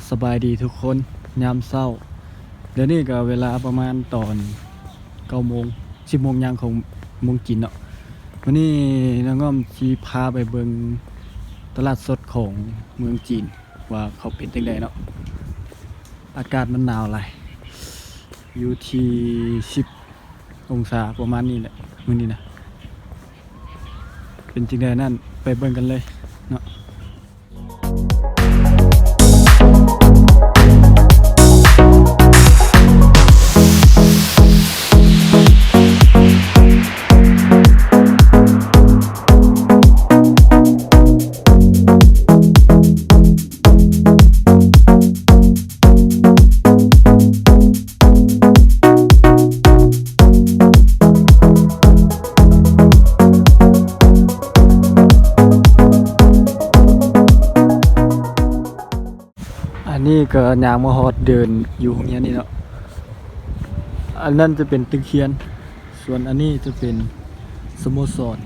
สบายดีทุกคนยามเช้าเดี๋ยวนี้ก็เวลาประมาณตอน9โมง10โมงยังของเมืองจีนเนาะวันนี้น้องอ้อมชีพาไปเบิ่งตลาดสดของเมืองจีนว่าเขาเป็นจังไดเนาะอากาศมันหนาวหลายอยู่ที่10องศาประมาณนี้แหละมื้อนี้นะเป็นจังไดนั่นไปเบิ่งกันเลยเนาะอันนี้ก็ยางมาฮอดเดินอยู่ตรงนี้นี่เนาะอันนั้นจะเป็นตึกเคียนส่วนอันนี้จะเป็นสโมสร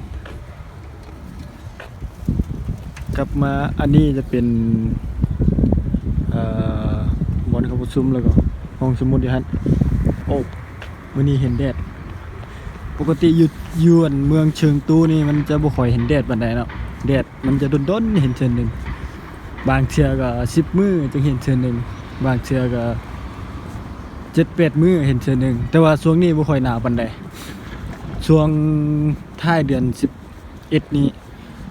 กลับมาอันนี้จะเป็นบอลเขาประชุมแล้วก็ห้องสมุดดิฮันโอ้วันนี้เห็นแดดปกติอยู่เมืองเชิงตู้นี่มันจะบ่ค่อยเห็นแดดปานใดเนาะแดดมันจะด้นๆเห็นเทื่อนึงบางเทื่อก็10มื้อจึงเห็นเทื่อนึงบางเทื่อก็7-8มื้อเห็นเทื่อนึงแต่ว่าช่วงนี้บ่ค่อยหนาวปานใดช่วงท้ายเดือน11นี้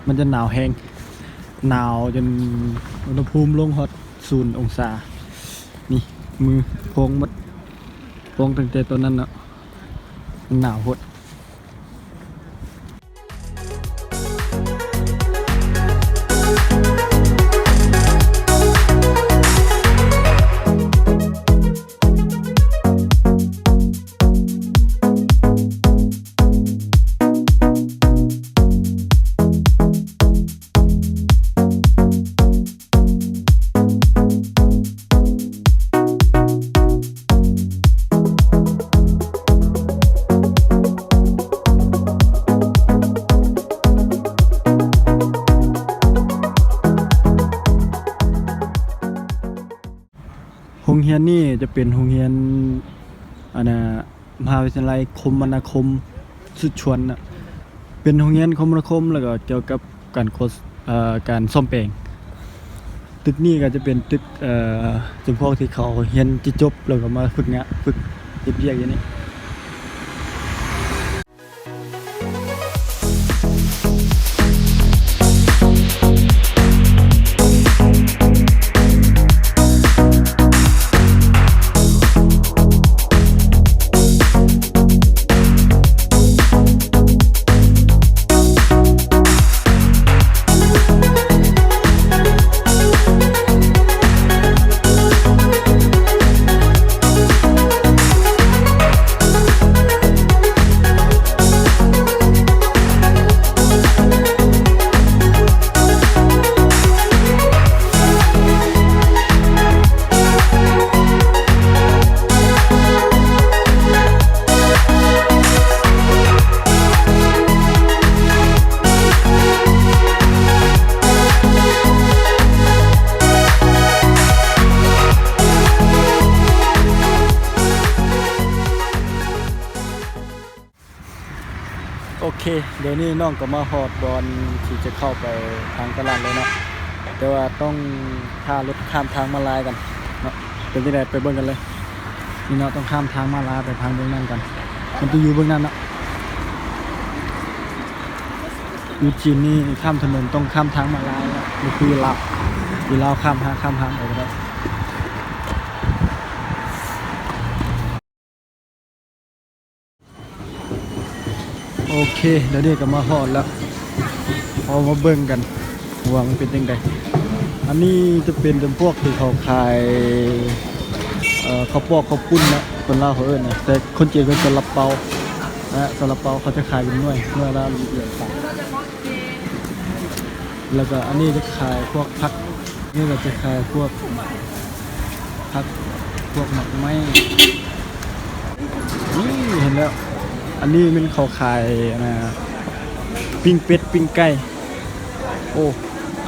มันจะหนาวแฮงหนาวจนอุณหภูมิลงฮอด0องศานี่มือโพงหมดโพงตั้งแต่ตอนนั้นเนาะมันหนาวโหดโรงเรียนนี่จะเป็นโรงเรียนมหาวิทยาลัยคมนาคมสุดชวนน่ะเป็นโรงเรียนคมนาคมแล้วก็เกี่ยวกับการซ่อมแปลงตึกนี้ก็จะเป็นตึกจำพวกที่เขาเรียนจบแล้วก็มาฝึกงานฝึกเรียนอย่างนี้โอเคเดี๋ยวนี้น้องก็มาฮอดบอลที่จะเข้าไปทางตลาดเลยเนาะแต่ว่าต้องพารถข้ามทางมาลายกันเนาะเป็นที่ไหนไปเบิ่งกันเลยนี่เนาะต้องข้ามทางมาลายไปทางเบื้องนั้นกันมันจะอยู่เบื้องนั้นเนาะอยู่จีนนี่ข้ามถนนต้องข้ามทางมาลายแล้วนี่คือเราข้ามทางไปก็ได้โอเคเดี๋ยวนี้ก็มาฮอดแล้วเอามาเบิ่งกันว่ามันเป็นยังไงอันนี้จะเป็นจำพวกที่เขาขายข้าวปอกข้าวปุ้นนะคนลาวเขาเอิ้นนะแต่คนจีนเป็นซาลาเปานะซาลาเปาเขาจะขายเป็นหน่วยละเหรียญ3แล้วก็อันนี้จะขายพวกผักนี่ก็จะขายพวกผักพวกหมักไม้นี่เห็นแล้ว อันนี้มันเขาขายนะปิ้งเป็ดปิ้งไก่โอ้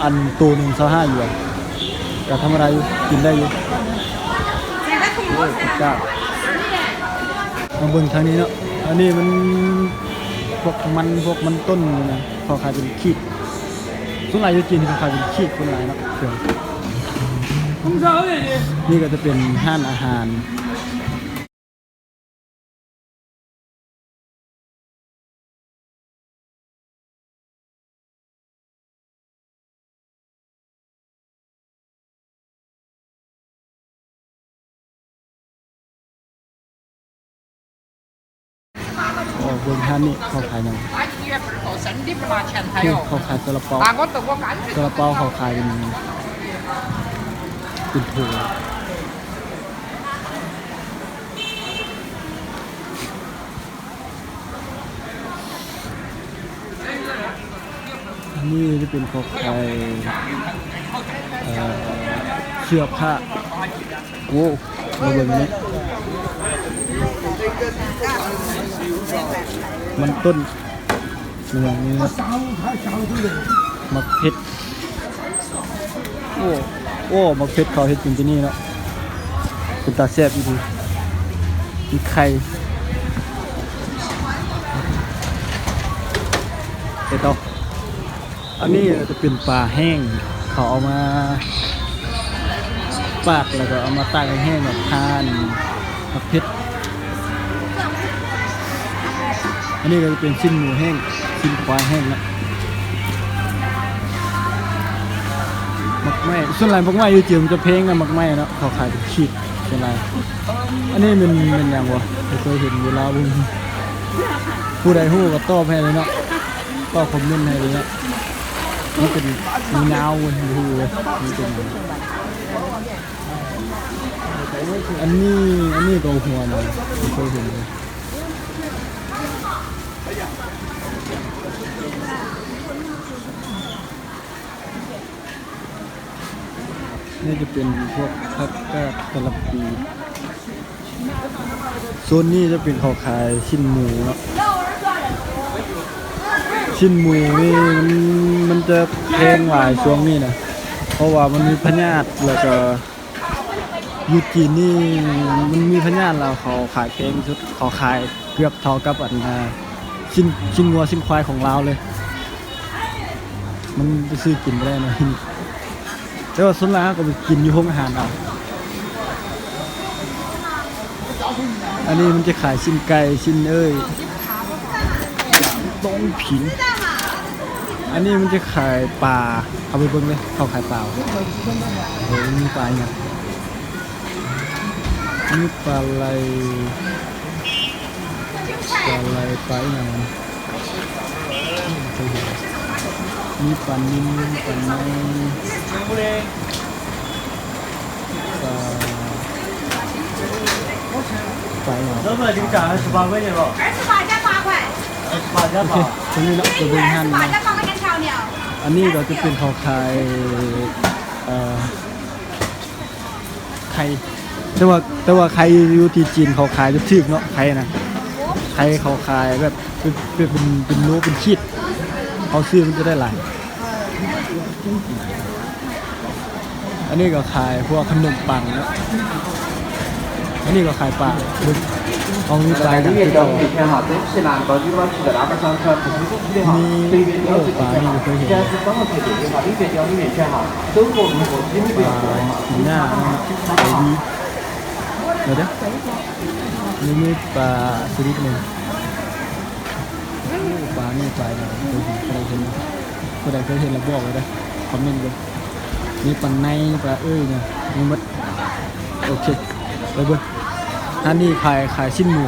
อันตัวหนึ่ง25 หยวน ก็ธรรมดาอยู่กินได้อยู่โอ้ยจ้ามาเบิ่งทางนี้เนาะอันนี้มันพวกมันต้นนะเขาขายเป็นขีดส่วนหลายอยู่จีนเขาขายเป็นขีดคนหลายเนาะเถื่อนนี่ก็จะเป็นห้านอาหารเบิ่งห้านนี่เขาขายยังเขาขายซาลาเปาซาลาเปาเขาขายเป็นถุงนี่จะเป็นเขาขายเสื้อผ้าโอ้มาเบิ่งนี้มันต้นอย่างนี้มักเพชรโอ้มักเพชรเขาเฮ็ดกินที่นี่เนาะเป็นตาแซ่บอีกทีมีไข่เด็ดเอาอันนี้จะเป็นปลาแห้งเขาเอามาปาดแล้วก็เอามาตากแห้งแบบทานมักเพชรอันนี้ก็จะเป็นชิ้นหมูแห้งชิ้นควายแห้งนะมักไม้ส่วนไรมักไม้อยู่จีนมันจะเพลงนะมักไม้เนาะเขาขายเป็นขีดส่วนไรอันนี้เป็นอย่างวะเคยเห็นเวลาบุญผู้ใดฮู้ก็ตอบให้เลยเนาะตอบคอมเมนต์ให้เลยเนาะนี่เป็นมีนาววนฮู้เลยนี่เป็นอันนี้ก็หัวเนาะเคยเห็นเลยนี่จะเป็นพวกผักกาดกะหล่ำปีโซนนี้จะเป็นเขาขายชิ้นหมูเนาะชิ้นหมูนี่มันจะแพงหลายช่วงนี้นะเพราะว่ามันมีพยาธิแล้วก็ยูจีนนี่มันมีพยาธิแล้วเขาขายแพงสุดเขาขายเกือบเท่ากับอันชิ้นงัวชิ้นควายของเราเลยมันไปซื้อกินไม่ได้นะแต่ว่าส่วนใหญ่ก็ไปกินอยู่ห้องอาหารเอาอันนี้มันจะขายชิ้นไก่ชิ้นต้งผินอันนี้มันจะขายปลาเอาไปเบิ่งเลยเขาขายปลาโอ้มีปลาเนี่ยมีปลาไหลปลาอย่างมีปลานิ่มปลาในปลาอย่าง能不能给你改28块钱吧？28加8块。28加8。ตรงนี้เนาะจะเป็นหั่นอันนี้เราจะเป็นข้าวไข่ไข่แต่ว่าไข่อยู่ที่จีนเขาขายจะถึกเนาะไข่นะไข่เขาขายแบบเป็นโลเป็นขีดเขาซื้อมันจะได้หลายอันนี้ก็ขายพวกขนมปังเนาะอันนี้ก็ขายปลาเอามีปลาอย่างที่เรามีโอ้ปลานี่เคยเห็นปลาหน้าไอ้ดีเดี๋ยวนี่มีปลาชนิดหนึ่งปลานี่ปลาเนี่ยเคยเห็นคนใดเคยเห็นแล้วบอกเลยนะคอมเมนต์เลยมีปลาในปลาเนี่ยมีมัดโอเคไปเบิ้งอันนี้ขายชิ้นหมู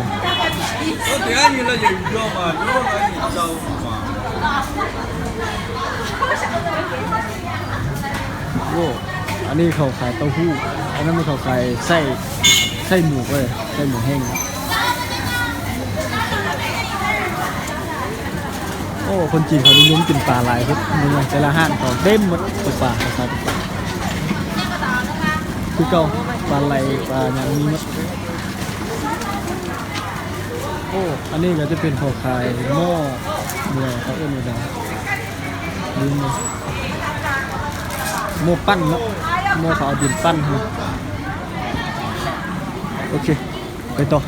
โอ้อันนี้เขาขายเต้าหู้อันนั้นมันเขาขายไส้หมูเลยไส้หมูแห้งโอ้คนจีนเขานิยมกินปลาลายครับนี่ไงแต่ละห้างเขาเต็มหมดปลาคือเก่าปลาไหลปลาอย่างนี้มั้งโอ้อันนี้ก็จะเป็นข้าวขายหม้อเนี่ยเขาเอื้อนมาจากลืมเลยหม้อปั้นเนาะ โมเขาเอาดินปั้นให้โอเคไปต่อ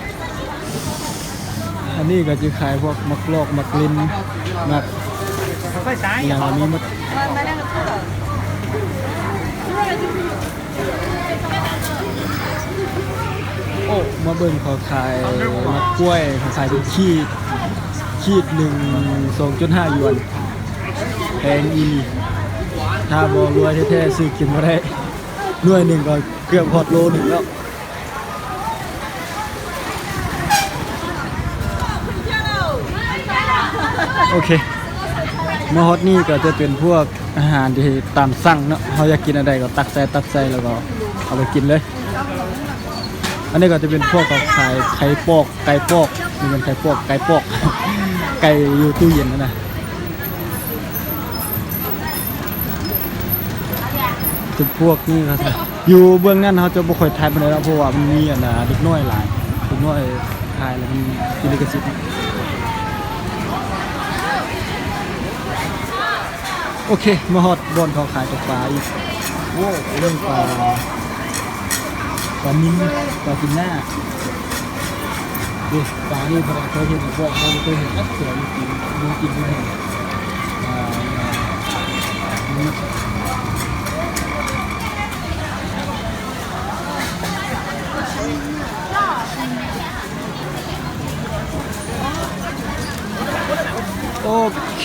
อันนี้ก็จะขายพวกมักลอกมักลิ้นมักอย่างอันนี้มักโอ้มาเบิ่งเขาขายมักกล้วยเขาขายเป็นขีดหนึ่ง2.5 หยวนแพงอีหลีถ้าบ่รวยแท้ๆซื้อกินบ่ได้หน่วยหนึ่งก็เกือบฮอดโลหนึ่งแล้วโอเคมาฮอตนี่ก็จะเป็นพวกอาหารที่ตามสั่งเนาะเขาอยากกินอะไรก็ตักใส่แล้วก็เอาไปกินเลยอันนี้ก็จะเป็นพวกเขาขายไข่ปอกไก่ปอกมีเป็นไข่ปอกไก่ปอก ไก่อยู่ตู้เย็นนะจะพวกนี้ครับอยู่เบื้องนั้นเขาจะบ่ค่อยทายปานใดแล้วเพราะว่ามันมีอันน่ะเด็กน้อยหลายเด็กน้อยทายแล้วมันกินลิขสิทธิ์โอเคมาฮอดบอนเขาขายตกปลาอีกโว้เรื่องปลานิ่มปลากินหน้าดิปลานี่พอเคยเห็นพวกเราเคยเห็นอัดเสืออยู่กินด้วยโอเค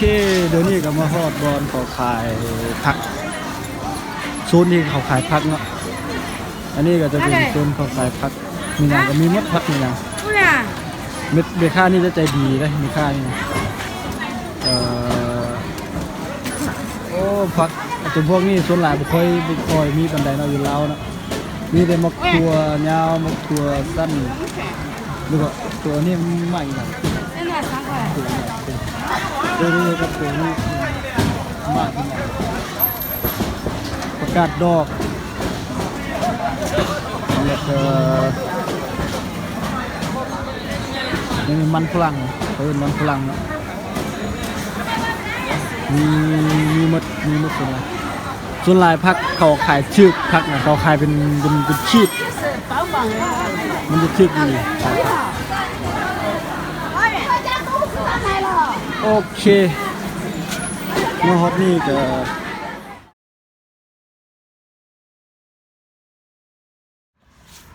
เดี๋ยวนี้ก็มาฮอดบอนเขาขายผักโซนนี้เขาขายผักเนาะอันนี้ก็จะเป็นโซนเขาขายผักมีอย่างก็มีมดผักมีอย่างเม็ดเบค่านี่จะใจดีเลยมีค่านี่โอ้ผักจนพวกนี้ส่วนหลายบุคอยมีปันไดเนาะอยู่แล้วนะมีแต่มะขัวยาวมะขัวสั้นหรือว่าตัวนี้มันใหม่หน่อยตัวนี้กับตัวนี้มากขึ้นประกาศดอกแล้วก็นี่มันฝรั่งมันฝรั่งเนาะมีมดส่วนลายพักเขาขายชืกพักนะเขาขายเป็นชีดมันจะชืกดีโอเคมาฮอตนี่ก็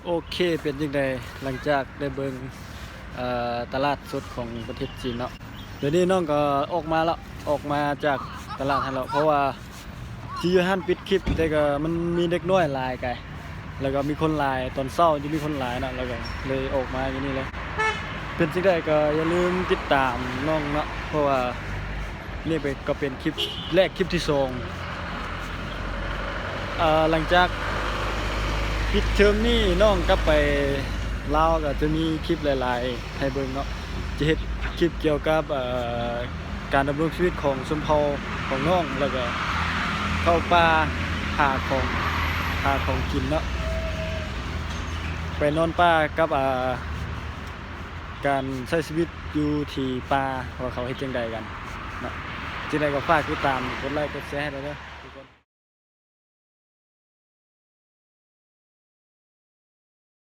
โอเคเป็นยังไงหลังจากได้เบิ่งตลาดสดของประเทศจีนเนาะเดี๋ยวนี้น้องก็ออกมาจากตลาดแล้วเพราะว่าที่ยูฮันปิดคลิปแต่ก็มันมีเด็กน้อยหลายไกแล้วก็มีคนหลายตอนเช้าจะมีคนหลายนะแล้วก็เลยออกมาอย่างนี้เลยเป็นสิ่งใดก็อย่าลืมติดตามน้องเนาะเพราะว่านี่ก็เป็นคลิปแรกคลิปที่2หลังจากปิดเทอมนี่น้องกลับไปลาวก็จะมีคลิปหลายๆให้เบิ่งเนาะจะเฮ็ดคลิปเกี่ยวกับการดำรงชีวิตของชนเผ่าของน้องแล้วก็เข้าป่าหาของกินเนาะไปนอนป่ากับการใช้ชีวิตอยู่ที่ป่าว่าเขาเฮ็ดจังใดกันเนาะจังใดก็ฝากติดตามกดไลค์กดแชร์ให้ด้วยเด้อ